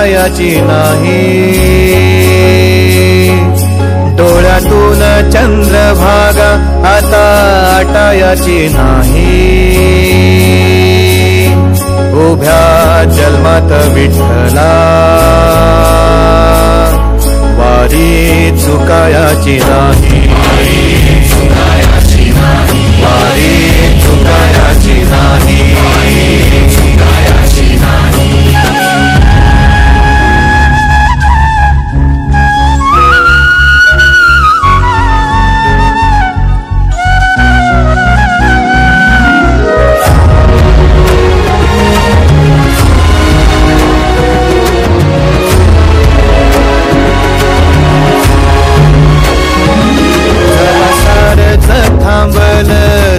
चुकायाची नाही. डोळ्यातून चंद्रभागा आता आटायाची नाही. उभ्या जन्मात विठ्ठला वारी चुकायाची नाही. वारी चुकायाची नाही.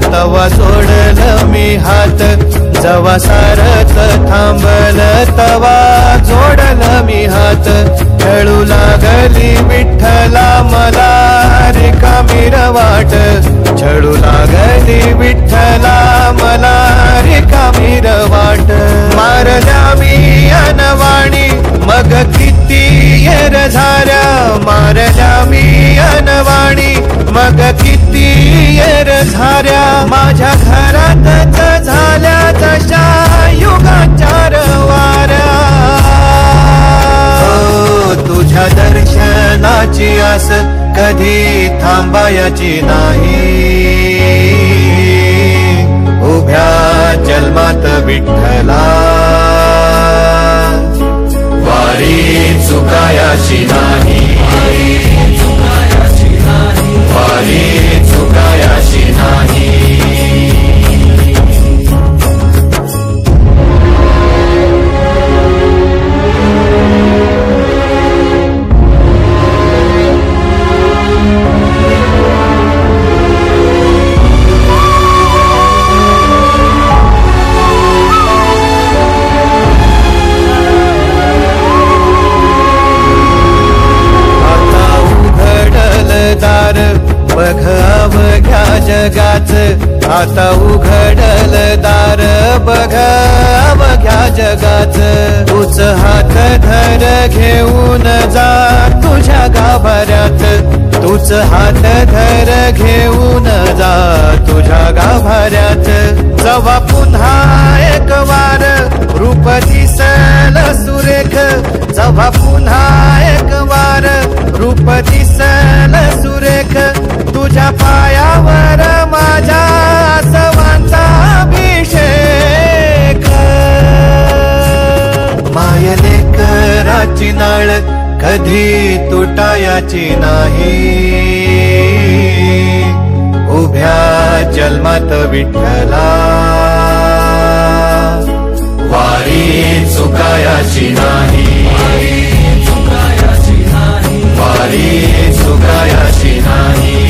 तवा सोडलं मी हात. जवा सारथ थांबल तवा जोडलं मी हात. खेळू लागली विठ्ठला मला रिकामी वाट. छळू लागली विठ्ठला मला रिकामी वाट. मारल्या मी अनवाणी मग किती येर झाल्या. मारल्या मी अनवाणी मग किती येर झाल्या. माझ्या घरातच झाल्या तशा युगाचार वाऱ्या. तुझ्या दर्शनाची आस कधी थांबायची नाही. उभ्या जन्मात विठ्ठला वारी चुकायाची नाही. वारी चुकायाची नाही. बघ अवघ्या जगाच आता उघडल दार. बघ अवघ्या जगाच तूच हात धर घेऊन जा तुझ्या गाभाऱ्यात. तूच हात धर घेऊन जा तुझ्या गाभाऱ्यात. जवा पुन्हा एक वार रूप दिसल सुरेख. जवा पुन्हा एक वार रूप दिसल सुरेख. तुझ्या पायावर माझ्या आसवांचा अभिषेक. मायले कराची नाळ कधी तुटायाची नाही. उभ्या जन्मात विठ्ठला वारी चुकायाची नाही. वारी चुकायाची नाही.